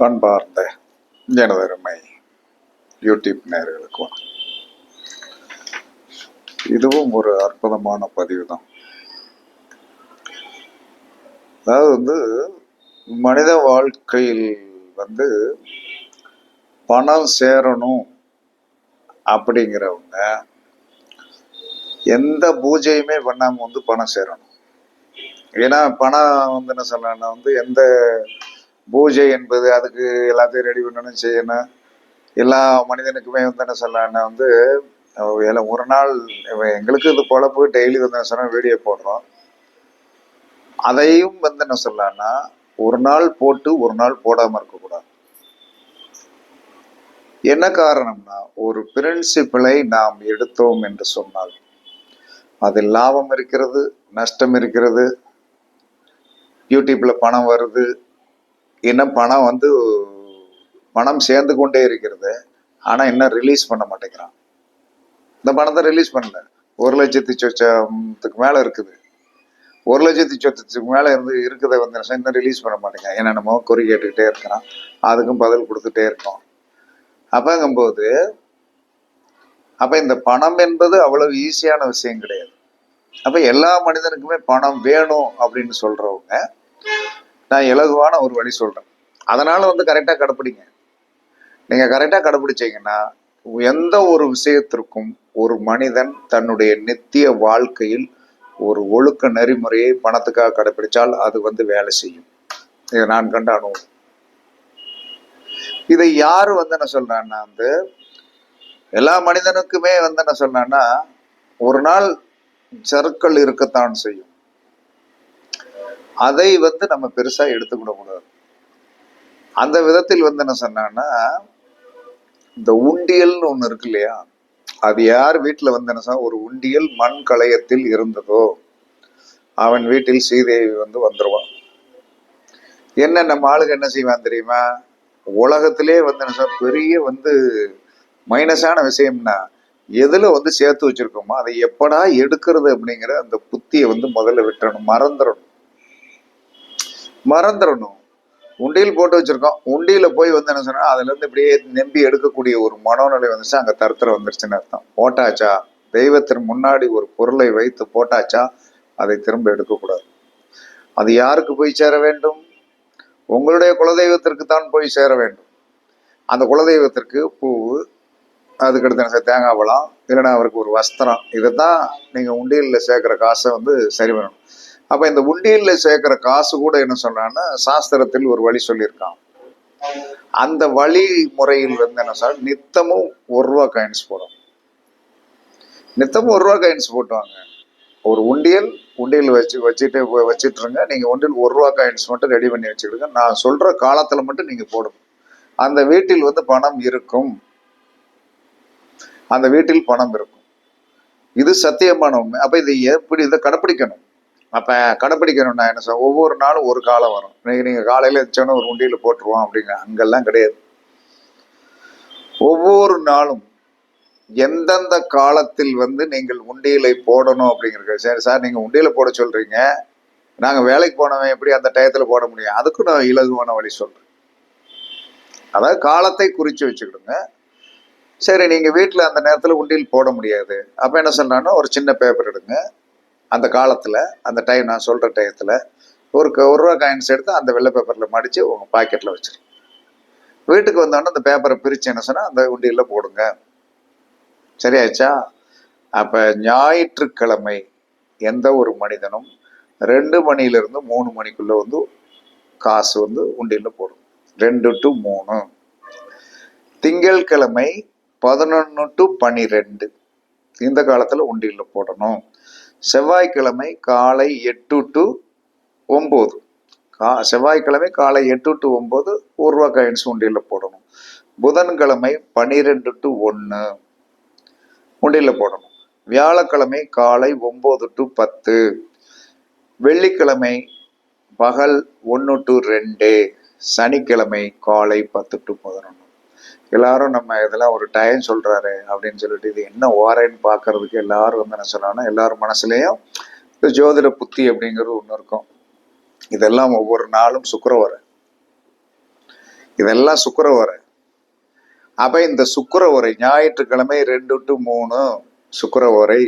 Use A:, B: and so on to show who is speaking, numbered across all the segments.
A: அன்பார்ந்த எனதருமை யூடியூப் நேயர்களுக்கு இதுவும் ஒரு அற்புதமான பதிவு தான். அதாவது மனித வாழ்க்கையில் பணம் சேரணும் அப்படிங்கிறவங்க எந்த பூஜையுமே பண்ணாம பணம் சேரணும். ஏன்னா பணம் என்ன சொல்லணும்னா எந்த பூஜை என்பது அதுக்கு எல்லாத்தையும் ரெடி பண்ணணும், செய்யணும். எல்லா மனிதனுக்குமே என்ன சொல்லலாம்னா ஒரு நாள் எங்களுக்கு இது பொழப்பு டெய்லி சொன்னா வீடியோ போடுறோம். அதையும் என்ன சொல்லலாம்னா ஒரு நாள் போட்டு ஒரு நாள் போடாம இருக்கக்கூடாது. என்ன காரணம்னா ஒரு பிரின்சிபிளை நாம் எடுத்தோம் என்று சொன்னால் அதில் லாபம் இருக்கிறது, நஷ்டம் இருக்கிறது. யூடியூப்ல பணம் வருது, இன்னும் பணம் சேர்ந்து கொண்டே இருக்கிறது. ஆனா இன்னும் ரிலீஸ் பண்ண மாட்டேங்கிறான். இந்த பணத்தை ரிலீஸ் பண்ணல. 1,00,000 மேல இருக்குது. 1,00,000 மேல இருக்கிறத இன்னும் ரிலீஸ் பண்ண மாட்டேங்கிறான். என்னென்னமோ குறி கேட்டுக்கிட்டே இருக்கிறான், அதுக்கும் பதில் கொடுத்துட்டே இருக்கோம். அப்பங்கும்போது இந்த பணம் என்பது அவ்வளவு ஈஸியான விஷயம் கிடையாது. அப்ப எல்லா மனிதனுக்குமே பணம் வேணும் அப்படின்னு சொல்றவங்க நான் இலகுவான ஒரு வழி சொல்றேன். அதனால கரெக்டா கடைப்பிடிங்க. நீங்க கரெக்டா கடைப்பிடிச்சீங்கன்னா எந்த ஒரு விஷயத்திற்கும் ஒரு மனிதன் தன்னுடைய நித்திய வாழ்க்கையில் ஒரு ஒழுக்க நெறிமுறையை பணத்துக்காக கடைப்பிடிச்சால் அது வேலை செய்யும். இதை நான் கண்ட அனுபவம். இதை யாரு என்ன சொல்றான்னா எல்லா மனிதனுக்குமே என்ன சொல்றான்னா ஒரு நாள் சறுக்கள் இருக்கத்தான் செய்யும். அதை நம்ம பெருசா எடுத்துக்கிட கூடாது. அந்த விதத்தில் என்ன சொன்னான்னா இந்த உண்டியல்னு ஒண்ணு இருக்கு இல்லையா, அது யார் வீட்டுல என்ன ஒரு உண்டியல் மண் களையத்தில் இருந்ததோ அவன் வீட்டில் சீதேவி வந்துருவான். என்ன நம்ம ஆளுக்கு என்ன செய்வான் தெரியுமா, உலகத்திலே பெரிய மைனஸான விஷயம்னா எதுல சேர்த்து வச்சிருக்கோமோ அதை எப்படா எடுக்கிறது அப்படிங்கிற அந்த புத்தியை முதல்ல விட்டுறணும். மறந்துடணும். உண்டியில் போட்டு வச்சிருக்கோம், உண்டியில போய் என்ன சொன்னா அதுல இருந்து இப்படியே நம்பி எடுக்கக்கூடிய ஒரு மனோநிலை அங்க தருத்திரம் வந்துருச்சுன்னு அர்த்தம். போட்டாச்சா, தெய்வத்தின் முன்னாடி ஒரு பொருளை வைத்து போட்டாச்சா அதை திரும்ப எடுக்கக்கூடாது. அது யாருக்கு போய் சேர வேண்டும்? உங்களுடைய குலதெய்வத்திற்கு தான் போய் சேர வேண்டும். அந்த குலதெய்வத்திற்கு பூ, அதுக்கடுத்து தேங்காய் பழம், இல்லைன்னா அவருக்கு ஒரு வஸ்திரம், இதைத்தான் நீங்க உண்டியல்ல சேர்க்கிற காசை சரி பண்ணணும். அப்ப இந்த உண்டியல்ல சேர்க்கிற காசு கூட என்ன சொன்னான்னா சாஸ்திரத்தில் ஒரு வழி சொல்லியிருக்கான். அந்த வழி முறையில் என்ன சொல் நித்தமும் ₹1 காயின்ஸ் போடும். நித்தமும் ₹1 காயின்ஸ் போட்டுவாங்க. ஒரு உண்டியல் வச்சுட்டுருங்க. நீங்க உண்டியல் ₹1 காயின்ஸ் மட்டும் ரெடி பண்ணி வச்சுக்கிடுங்க. நான் சொல்ற காலத்துல மட்டும் நீங்க போடும். அந்த வீட்டில் பணம் இருக்கும். அந்த வீட்டில் பணம் இருக்கும். இது சத்தியமான உண்மை. அப்ப இதை கடைப்பிடிக்கணும். அப்ப கடைப்பிடிக்கணும்னா என்ன சொல்ல, ஒவ்வொரு நாளும் ஒரு காலம் வரும். நீங்க காலையில இருந்துச்சோன்னா ஒரு உண்டியில போட்டுருவோம் அப்படிங்க, அங்கெல்லாம் கிடையாது. ஒவ்வொரு நாளும் எந்தெந்த காலத்தில் நீங்கள் உண்டியலை போடணும் அப்படிங்கிற. சரி சார், நீங்க உண்டியல போட சொல்றீங்க, நாங்க வேலைக்கு போனவன் எப்படி அந்த டயத்துல போட முடியும்? அதுக்கும் நான் இலகுவான வழி சொல்றேன். அதாவது காலத்தை குறிச்சு வச்சுக்கிடுங்க. சரி, நீங்க வீட்டுல அந்த நேரத்துல உண்டியல் போட முடியாது, அப்ப என்ன சொல்றாங்கன்னா ஒரு சின்ன பேப்பர் எடுங்க. அந்த காலத்துல அந்த டைம் நான் சொல்ற டயத்துல ₹1 காயின்ஸ் எடுத்து அந்த வெள்ளை பேப்பர்ல மடிச்சு உங்க பாக்கெட்ல வச்சிருங்க. வீட்டுக்கு வந்தோடனே அந்த பேப்பரை பிரிச்சு என்ன சொன்னா அந்த உண்டியல்ல போடுங்க. சரியாச்சா? அப்ப ஞாயிற்றுக்கிழமை எந்த ஒரு மனிதனும் 2 மணியிலிருந்து 3 மணிக்குள்ள காசு உண்டியல்ல போடும். 2 to 3. திங்கட்கிழமை 11 to 12 இந்த காலத்துல உண்டியல்ல போடணும். செவ்வாய்க்கிழமை காலை 8 to 9. செவ்வாய்க்கிழமை காலை 8 to 9 ₹1 காயின்ஸ் உண்டியல்ல போடணும். புதன்கிழமை 12 to 1 உண்டியல்ல போடணும். வியாழக்கிழமை காலை 9 to 10. வெள்ளிக்கிழமை பகல் 1 to 2. சனிக்கிழமை காலை 10 to 11. எல்லாரும் நம்ம இதெல்லாம் ஒரு டைம் சொல்றாரு அப்படின்னு சொல்லிட்டு இது என்ன வாரேன்னு பாக்குறதுக்கு எல்லாரும் என்ன சொன்னாங்கன்னா எல்லாரும் மனசுலயும் இந்த ஜோதிட புத்தி அப்படிங்கிறது ஒண்ணு இருக்கும். இதெல்லாம் ஒவ்வொரு நாளும் சுக்கிரவாரம். இதெல்லாம் சுக்கிர ஓரை. அப்ப இந்த சுக்கிர ஓரை ஞாயிற்றுக்கிழமை 2 to 3 சுக்கிர ஓரை,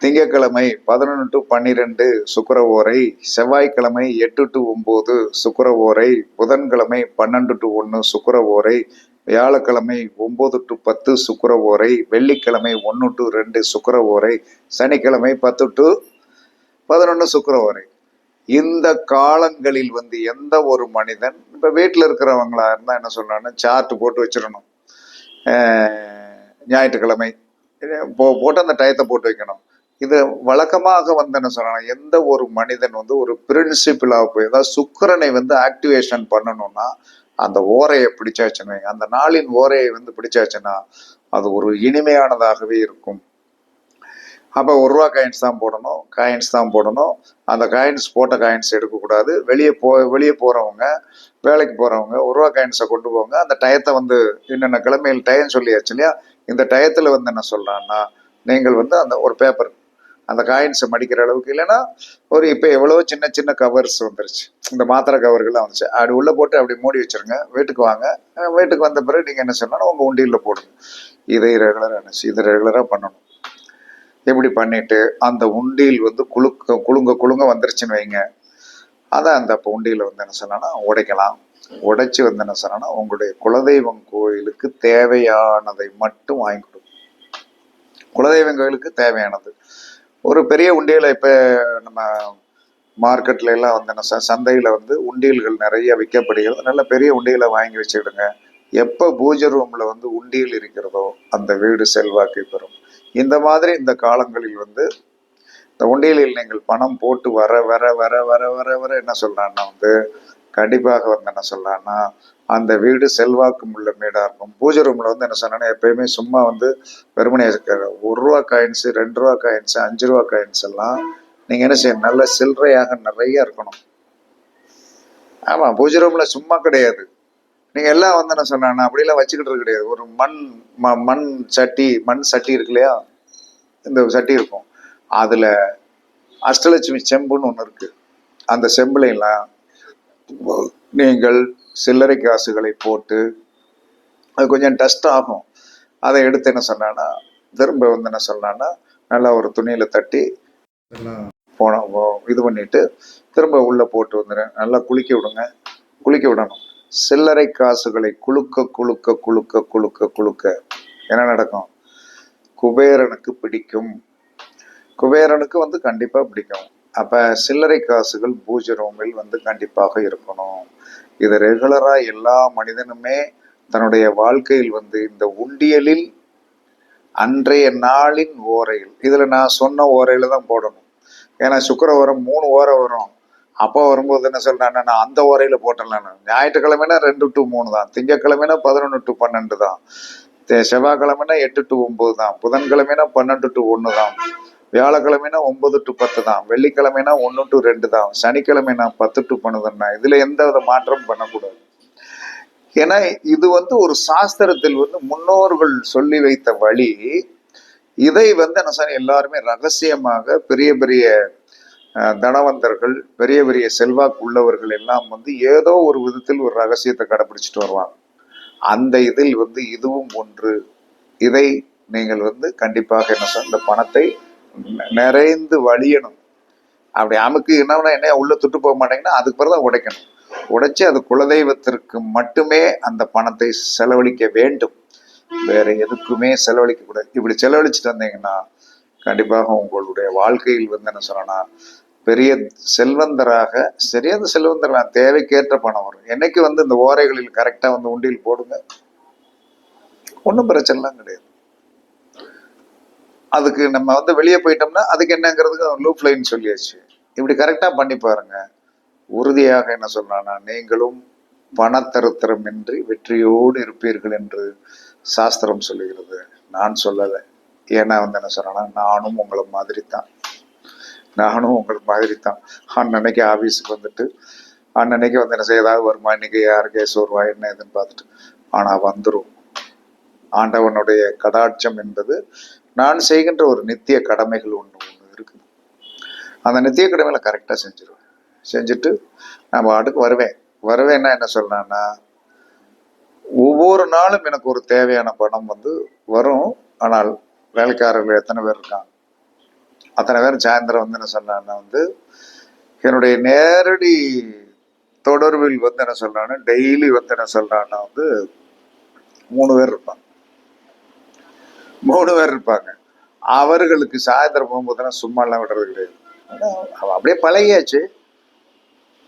A: திங்கட்கிழமை 11 to 12 சுக்கிர ஓரை, செவ்வாய்க்கிழமை 8 to 9 சுக்கிர ஓரை, புதன்கிழமை 12 to 1 சுக்கிர ஓரை, வியாழக்கிழமை 9 to 10 சுக்கிர ஓரை, வெள்ளிக்கிழமை 1 to 2 சுக்கிர ஓரை, சனிக்கிழமை 10 to 11 சுக்கிர ஓரை. இந்த காலங்களில் வந்து எந்த ஒரு மனிதன் இப்ப வீட்டில் இருக்கிறவங்களா இருந்தா என்ன சொல்றாங்கன்னா, சார்ட் போட்டு வச்சிடணும். ஞாயிற்றுக்கிழமை போட்டு அந்த டயத்தை போட்டு வைக்கணும். இது வழக்கமாக வந்து என்ன சொல்றாங்க, எந்த ஒரு மனிதன் வந்து ஒரு பிரின்சிபிளா போய் ஏதாவது சுக்கிரனை வந்து ஆக்டிவேஷன் பண்ணணும்னா அந்த ஓரையை பிடிச்சாச்சுன்னு, அந்த நாளின் ஓரையை வந்து பிடிச்சாச்சுன்னா அது ஒரு இனிமையானதாகவே இருக்கும். அப்போ 1 ரூபா காயின்ஸ் தான் போடணும். அந்த காயின்ஸ் போட்ட காயின்ஸ் எடுக்கக்கூடாது. வெளியே போகிறவங்க, வேலைக்கு போகிறவங்க 1 ரூபா காயின்ஸை கொண்டு போங்க. அந்த டயத்தை வந்து என்னென்ன கிழமையில் டயம் சொல்லியாச்சு இல்லையா, இந்த டயத்தில் வந்து என்ன சொல்கிறான்னா, நீங்கள் வந்து அந்த ஒரு பேப்பர் அந்த காயின்ஸை மடிக்கிற அளவுக்கு, இல்லைன்னா ஒரு இப்போ எவ்வளோ சின்ன சின்ன கவர்ஸ் வந்துருச்சு, இந்த மாத்திரை கவர்கள்லாம் வந்துச்சு, அப்படி உள்ளே போட்டு அப்படி மூடி வச்சுருங்க. வீட்டுக்கு வாங்க, வீட்டுக்கு வந்த பிறகு நீங்கள் என்ன சொன்னாலும் உங்கள் உண்டியில் போடுங்க. இதை ரெகுலராக பண்ணணும். இப்படி பண்ணிட்டு அந்த உண்டியில் வந்து குலுங்க வந்துருச்சுன்னு வைங்க, அதை அந்த உண்டியில் வந்து என்ன சொன்னா உடைக்கலாம். உடைச்சு வந்து என்ன சொன்னா உங்களுடைய குலதெய்வம் கோயிலுக்கு தேவையானதை மட்டும் வாங்கி கொடுக்கும். குலதெய்வம் கோயிலுக்கு தேவையானது ஒரு பெரிய உண்டியலை இப்ப நம்ம மார்க்கெட்ல எல்லாம் வந்து என்ன சந்தையில வந்து உண்டியல்கள் நிறைய விற்கப்படுகிறது. நல்ல பெரிய உண்டியலை வாங்கி வச்சுக்கிடுங்க. எப்ப பூஜை ரூம்ல வந்து உண்டியல் இருக்கிறதோ அந்த வீடு செல்வாக்கை பெறும். இந்த மாதிரி இந்த காலங்களில் வந்து இந்த உண்டியலில் நீங்கள் பணம் போட்டு வர வர வர வர வர வர என்ன சொல்றான்னா வந்து கண்டிப்பாக வந்து என்ன சொல்றான்னா அந்த வீடு செல்வாக்கும் உள்ள வீடா இருக்கும். பூஜை ரூம்ல வந்து என்ன சொன்னா எப்பயுமே சும்மா வந்து வெறுமனே 1 ரூபா காயின்ஸ், 2 ரூபா காயின்ஸ், 5 ரூபா காயின்ஸ் எல்லாம் நீங்க என்ன செய்யணும், நல்ல சில்லறையாக நிறைய இருக்கணும். ஆமா, பூஜை ரூம்ல சும்மா கிடையாது. நீங்க எல்லாம் வந்து என்ன சொன்னா அப்படியெல்லாம் வச்சுக்கிட்டு கிடையாது. ஒரு மண் சட்டி இருக்கு இல்லையா, இந்த சட்டி இருக்கும், அதுல அஷ்டலட்சுமி செம்புன்னு ஒண்ணு இருக்கு. அந்த செம்புல எல்லாம் நீங்கள் சில்லறை காசுகளை போட்டு, அது கொஞ்சம் டஸ்ட் ஆகும், அதை எடுத்து என்ன சொன்னா திரும்ப வந்து என்ன சொன்னா நல்லா ஒரு துணியில தட்டி இது பண்ணிட்டு திரும்ப உள்ள போட்டு வந்துடு, நல்லா குளிக்க விடணும். சில்லறை காசுகளை குலுக்க என்ன நடக்கும், குபேரனுக்கு பிடிக்கும். குபேரனுக்கு வந்து கண்டிப்பா பிடிக்கும். அப்ப சில்லறை காசுகள் பூஜை ரூமில் வந்து கண்டிப்பாக இருக்கணும். இது ரெகுலரா எல்லா மனிதனுமே தன்னுடைய வாழ்க்கையில் வந்து இந்த உண்டியலில் அன்றைய நாளின் ஓரையில், இதுல நான் சொன்ன ஓரையில தான் போடணும். ஏன்னா சுக்கிர ஓரம் 3 ஓரை வரும். அப்போ வரும்போது என்ன சொல்றாங்கன்னா, நான் அந்த ஓரையில போட்டேன். ஞாயிற்றுக்கிழமைனா 2 to 3 தான், திங்கக்கிழமைனா 11 to 12 தான், செவ்வாய்க்கிழமைனா 8 to 9 தான், புதன்கிழமைனா 12 to 1 தான், வியாழக்கிழமைனா 9 to 10 தான், வெள்ளிக்கிழமைனா 1 to 2 தான், சனிக்கிழமைனா 10 to 12 தான். இதுல எந்த வித மாற்றம் பண்ணக்கூடாது. ஏன்னா இது வந்து ஒரு சாஸ்திரத்தில் வந்து முன்னோர்கள் சொல்லி வைத்த வழி. இதை வந்து என்ன சொன்ன எல்லாருமே ரகசியமாக பெரிய பெரிய தனவந்தர்கள், பெரிய பெரிய செல்வாக்கு உள்ளவர்கள் எல்லாம் வந்து ஏதோ ஒரு விதத்தில் ஒரு ரகசியத்தை கடைபிடிச்சிட்டு வருவாங்க. அந்த இதில் வந்து இதுவும் ஒன்று. இதை நீங்கள் வந்து கண்டிப்பாக என்ன சொன்ன இந்த பணத்தை நிறைந்து வழியணும். அப்படி அமுக்கு என்ன உள்ள துட்டு போக மாட்டேங்கன்னா அதுக்கு பிறகுதான் உடைக்கணும். உடைச்சு அது குலதெய்வத்திற்கு மட்டுமே அந்த பணத்தை செலவழிக்க வேண்டும், வேற எதுக்குமே செலவழிக்க கூடாது. இப்படி செலவழிச்சுட்டு வந்தீங்கன்னா கண்டிப்பாக உங்களுடைய வாழ்க்கையில் வந்து என்ன சொன்னா பெரிய செல்வந்தராக, சரியான செல்வந்தர் தேவைக்கேற்ற பணம் வரும். என்னைக்கு வந்து இந்த ஓரைகளில் கரெக்டா வந்து உண்டியில் போடுங்க, ஒன்றும் பிரச்சனைலாம் கிடையாது. அதுக்கு நம்ம வந்து வெளியே போயிட்டோம்னா அதுக்கு என்னங்கிறதுக்கு லூப் லைன் சொல்லியாச்சு. இப்படி கரெக்டா பண்ணி பாருங்க, உறுதியாக என்ன சொல்றானா நீங்களும் பணத்தருத்திரமின்றி வெற்றியோடு இருப்பீர்கள் என்று சாஸ்திரம் சொல்லுகிறது. நான் சொல்லலை. ஏன்னா வந்து என்ன சொல்றேன்னா நானும் உங்களை மாதிரி தான். அன்னன்னைக்கு ஆபீஸுக்கு வந்துட்டு அன்னன்னைக்கு வந்து என்ன செய்ய ஏதாவது வருமா, இன்னைக்கு யாரு கேஸ் வருவா என்ன இதுன்னு பார்த்துட்டு, ஆனா வந்துடும். ஆண்டவனுடைய கடாட்சம் என்பது நான் செய்கின்ற ஒரு நித்திய கடமைகள் ஒன்று இருக்குது. அந்த நித்திய கடமைகளை கரெக்டா செஞ்சிருவேன். செஞ்சுட்டு நான் பாட்டுக்கு வருவேன்னா என்ன சொல்றேன்னா ஒவ்வொரு நாளும் எனக்கு ஒரு தேவையான பணம் வந்து வரும். ஆனால் வேலைக்காரர்கள் எத்தனை பேர் இருக்காங்க, அத்தனை பேர் சாயந்தரம் வந்து என்ன சொன்னான்னா வந்து என்னுடைய நேரடி தொடர்பில் வந்து என்ன சொல்றான்னா டெய்லி வந்து என்ன சொல்றான்னா வந்து 3 பேர் இருப்பாங்க. 3 பேர் இருப்பாங்க. அவர்களுக்கு சாயந்தரம் போகும்போதுனா சும்மா எல்லாம் விடுறது கிடையாது. அவன் அப்படியே பழகியாச்சு.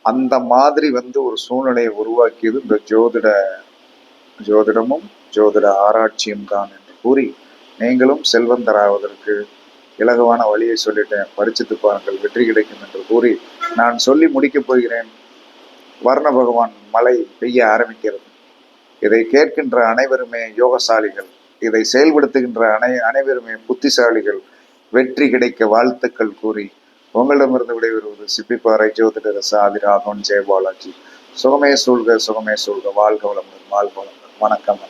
A: அந்த மாதிரி வந்து ஒரு சூழ்நிலையை உருவாக்கியது இந்த ஜோதிடமும் ஜோதிட ஆராய்ச்சியும் தான் என்று கூறி, நீங்களும் செல்வந்தராவதற்கு இலகுவான வழியை சொல்லிட்டேன், பரிச்சித்து பாருங்கள், வெற்றி கிடைக்கும் என்று கூறி நான் சொல்லி முடிக்கப் போகிறேன். வர்ண பகவான் மழை பெய்ய ஆரம்பிக்கிறது. இதை கேட்கின்ற அனைவருமே யோகசாலிகள், இதை செயல்படுத்துகின்ற அனைவருமே புத்திசாலிகள். வெற்றி கிடைக்க வாழ்த்துக்கள் கூறி உங்களிடமிருந்து விடைபெறுவது சிப்பிப்பாறை ஜோதிடர் சாதி ராகவன் ஜெயபாலாஜி. சுகமே சூழ்க, சுகமே சூழ்க. வாழ்க வளமுடன், வாழ்க வளமுடன். வணக்கம்.